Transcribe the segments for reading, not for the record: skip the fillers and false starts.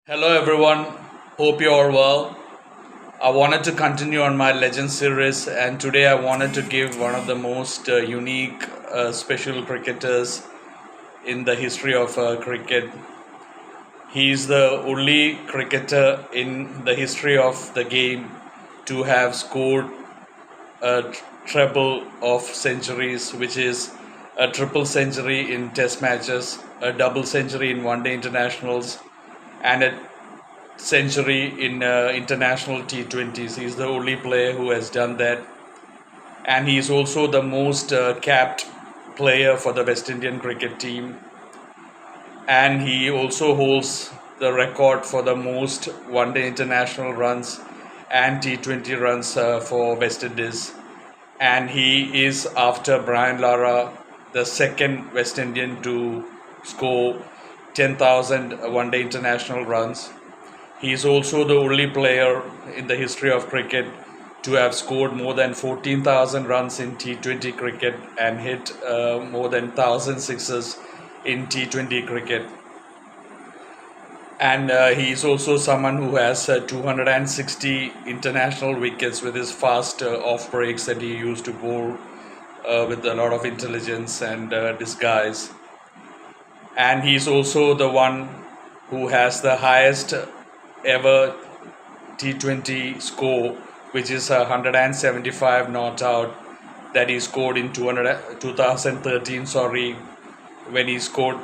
Hello everyone, hope you are well. I wanted to continue on my legend series, and today I wanted to give one of the most unique, special cricketers in the history of cricket. He is the only cricketer in the history of the game to have scored a treble of centuries, which is a triple century in Test matches, a double century in One Day Internationals, and a century in international T20s. He's the only player who has done that, and he's also the most capped player for the West Indian cricket team. And he also holds the record for the most one day international runs and T20 runs for West Indies. And he is, after Brian Lara, the second West Indian to score 10,000 one day international runs. He is also the only player in the history of cricket to have scored more than 14,000 runs in T20 cricket and hit more than 1,000 sixes in T20 cricket. And he is also someone who has 260 international wickets with his fast off breaks that he used to bowl with a lot of intelligence and disguise. And he's also the one who has the highest ever T20 score, which is 175 not out, that he scored in 2013, when he scored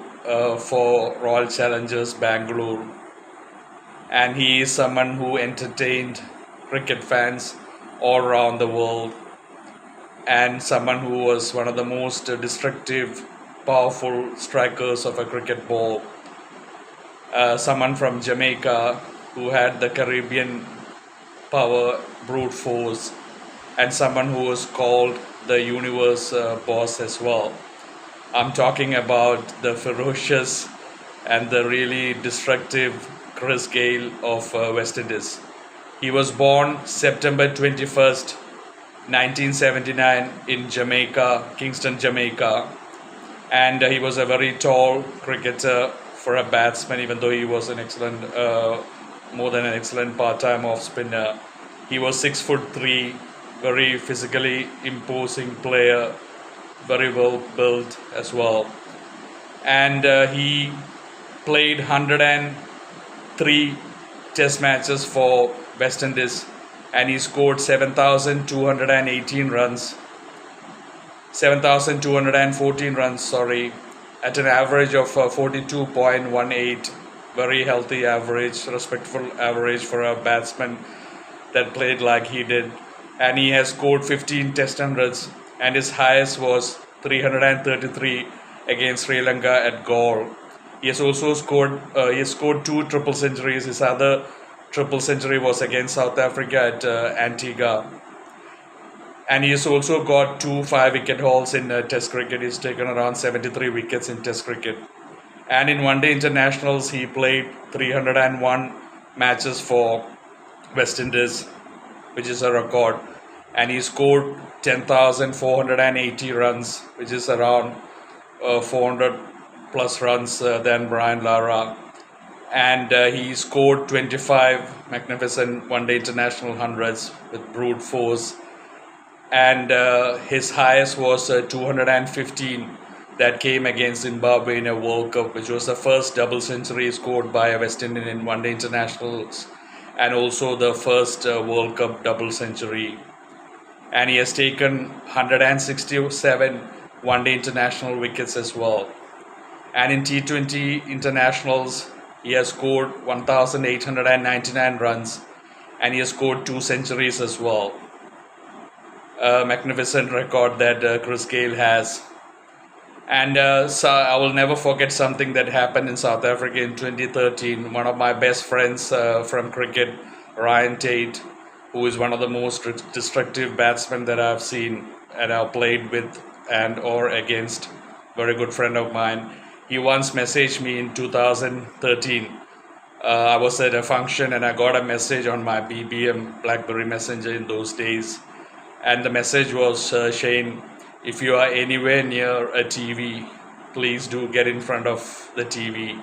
for Royal Challengers Bangalore. And he is someone who entertained cricket fans all around the world, and someone who was one of the most destructive, powerful strikers of a cricket ball. Someone from Jamaica who had the Caribbean power, brute force, and someone who was called the universe boss as well. I'm talking about the ferocious and the really destructive Gayle of West Indies. He was born September 21st, 1979 in Jamaica, Kingston, Jamaica. And he was a very tall cricketer for a batsman, even though he was an excellent, more than an excellent part-time off spinner. He was 6'3", very physically imposing player, very well built as well. And he played 103 test matches for West Indies, and he scored 7,218 runs, 7,214 runs, at an average of 42.18. Very healthy average, respectful average for a batsman that played like he did. And he has scored 15 test hundreds, and his highest was 333 against Sri Lanka at Galle. He has also scored two triple centuries. His other triple century was against South Africa at Antigua. And he has also got two 5-wicket hauls in Test cricket. He's taken around 73 wickets in Test cricket. And in one day internationals, he played 301 matches for West Indies, which is a record. And he scored 10,480 runs, which is around 400 plus runs than Brian Lara. And he scored 25 magnificent one day international hundreds with brute force. And his highest was 215 that came against Zimbabwe in a World Cup, which was the first double century scored by a West Indian in one day internationals, and also the first World Cup double century. And he has taken 167 one day international wickets as well. And in T20 internationals, he has scored 1,899 runs, and he has scored two centuries as well. A magnificent record that Gayle has. And so I will never forget something that happened in South Africa in 2013. One of my best friends from cricket, Ryan Tate, who is one of the most destructive batsmen that I've seen and I've played with and or against, very good friend of mine. He once messaged me in 2013. I was at a function and I got a message on my BBM, BlackBerry Messenger in those days. And the message was, Shane, if you are anywhere near a TV, please do get in front of the TV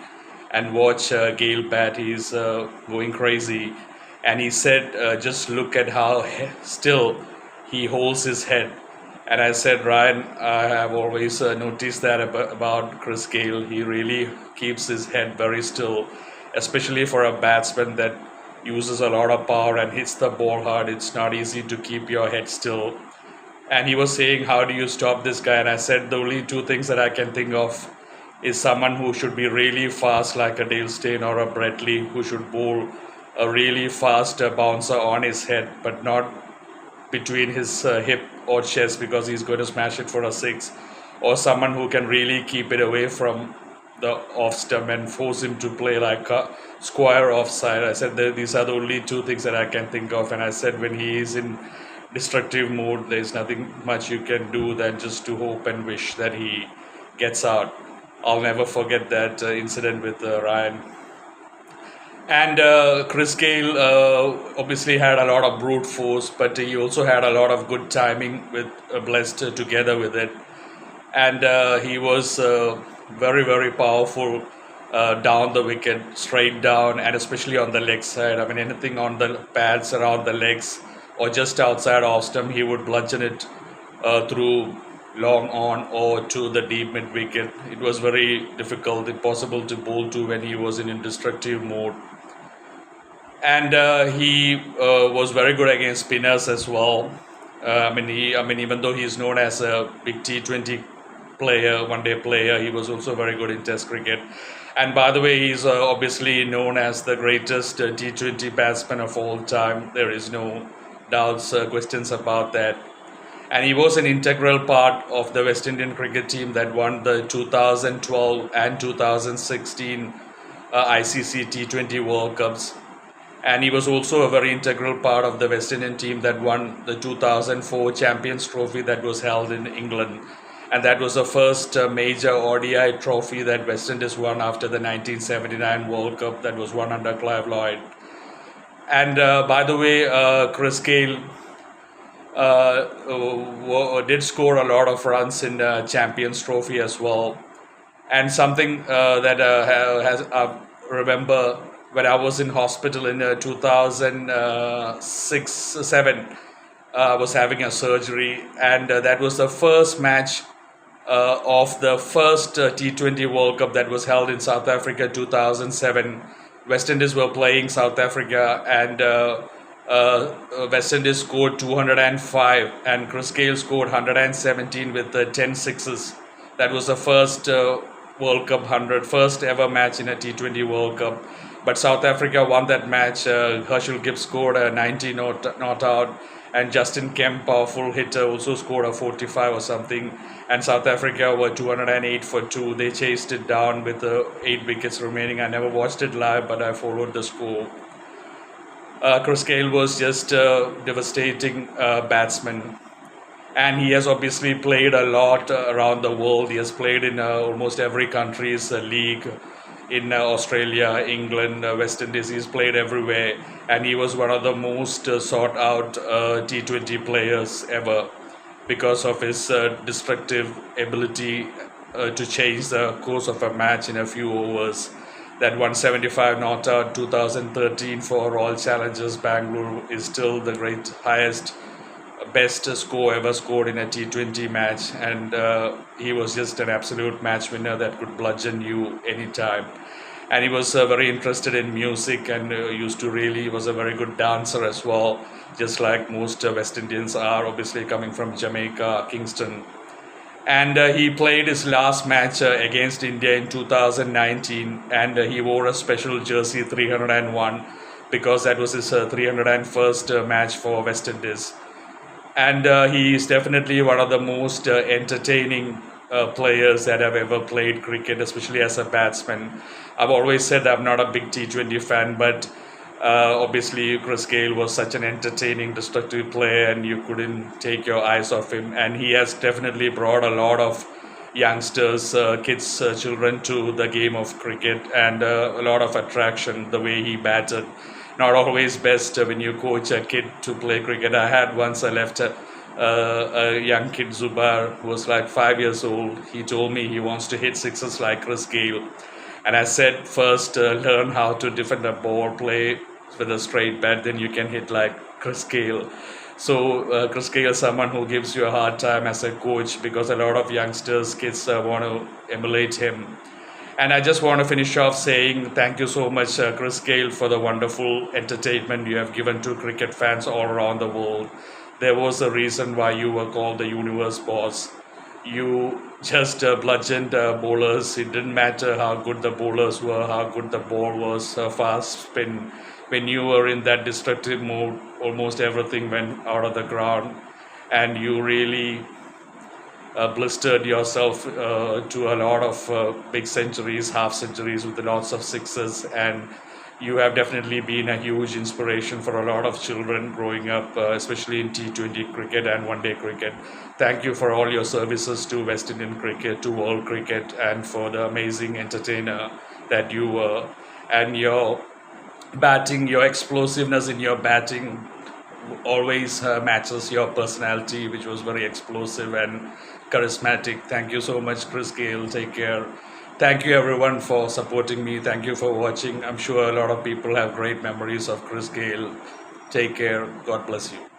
and watch Gayle bat. He's going crazy. And he said, just look at how still he holds his head. And I said, Ryan, I have always noticed that about Chris Gayle. He really keeps his head very still, especially for a batsman that uses a lot of power and hits the ball hard. It's not easy to keep your head still. And he was saying, how do you stop this guy? And I said, the only two things that I can think of is someone who should be really fast, like a Dale Steyn or a Brett Lee, who should bowl a really fast bouncer on his head, but not between his hip or chest, because he's going to smash it for a six, or someone who can really keep it away from the off stump and force him to play like a square offside. I said these are the only two things that I can think of, and I said when he is in destructive mode, there's nothing much you can do than just to hope and wish that he gets out. I'll never forget that incident with Ryan. And Chris Gayle obviously had a lot of brute force, but he also had a lot of good timing with blessed together with it. And he was very, very powerful down the wicket, straight down, and especially on the leg side. I mean, anything on the pads around the legs or just outside off stump, he would bludgeon it through long on or to the deep mid wicket. It was very difficult, impossible to bowl to when he was in destructive mode. And he was very good against spinners as well. Even though he's known as a big T20 player, one-day player, he was also very good in Test cricket. And by the way, he's obviously known as the greatest T20 batsman of all time. There is no doubts, questions about that. And he was an integral part of the West Indian cricket team that won the 2012 and 2016 ICC T20 World Cups. And he was also a very integral part of the West Indian team that won the 2004 Champions Trophy that was held in England. And that was the first major ODI trophy that West Indies won after the 1979 World Cup that was won under Clive Lloyd. And by the way, Chris Gayle did score a lot of runs in the Champions Trophy as well. And something that I remember when I was in hospital in 2006-7, I was having a surgery, and that was the first match of the first T20 World Cup that was held in South Africa 2007. West Indies were playing South Africa, and West Indies scored 205, and Chris Gayle scored 117 with 10 sixes. That was the first World Cup 100, first ever match in a T20 World Cup. But South Africa won that match. Herschel Gibbs scored a 90 not out, and Justin Kemp, powerful hitter, also scored a 45 or something. And South Africa were 208 for 2. They chased it down with 8 wickets remaining. I never watched it live, but I followed the score. Chris Gayle was just a devastating batsman. And he has obviously played a lot around the world. He has played in almost every country's league. In Australia, England, West Indies, he's played everywhere, and he was one of the most sought out T20 players ever because of his destructive ability to change the course of a match in a few overs. That 175 not out 2013 for Royal Challengers Bangalore is still the highest, best score ever scored in a T20 match, and he was just an absolute match winner that could bludgeon you anytime. And he was very interested in music, and he was a very good dancer as well, just like most West Indians are, obviously coming from Jamaica, Kingston. And he played his last match against India in 2019, and he wore a special jersey 301 because that was his 301st match for West Indies. And he is definitely one of the most entertaining players that have ever played cricket, especially as a batsman. I've always said I'm not a big T20 fan, but obviously Chris Gayle was such an entertaining, destructive player, and you couldn't take your eyes off him. And he has definitely brought a lot of youngsters, kids, children to the game of cricket, and a lot of attraction, the way he batted. Not always best when you coach a kid to play cricket. I left a young kid, Zubair, who was like 5 years old. He told me he wants to hit sixes like Chris Gayle. And I said, first learn how to defend a ball, play with a straight bat, then you can hit like Chris Gayle. So Chris Gayle is someone who gives you a hard time as a coach because a lot of youngsters, kids want to emulate him. And I just want to finish off saying thank you so much, Chris Gayle, for the wonderful entertainment you have given to cricket fans all around the world. There was a reason why you were called the universe boss. You just bludgeoned bowlers. It didn't matter how good the bowlers were, how good the ball was, fast spin. When you were in that destructive mode, almost everything went out of the ground, and you really blistered yourself to a lot of big centuries, half centuries with lots of sixes, and you have definitely been a huge inspiration for a lot of children growing up, especially in T20 cricket and one day cricket. Thank you for all your services to West Indian cricket, to world cricket, and for the amazing entertainer that you were. And your batting, your explosiveness in your batting always matches your personality, which was very explosive and charismatic. Thank you so much, Chris Gayle. Take care. Thank you, everyone, for supporting me. Thank you for watching. I'm sure a lot of people have great memories of Chris Gayle. Take care. God bless you.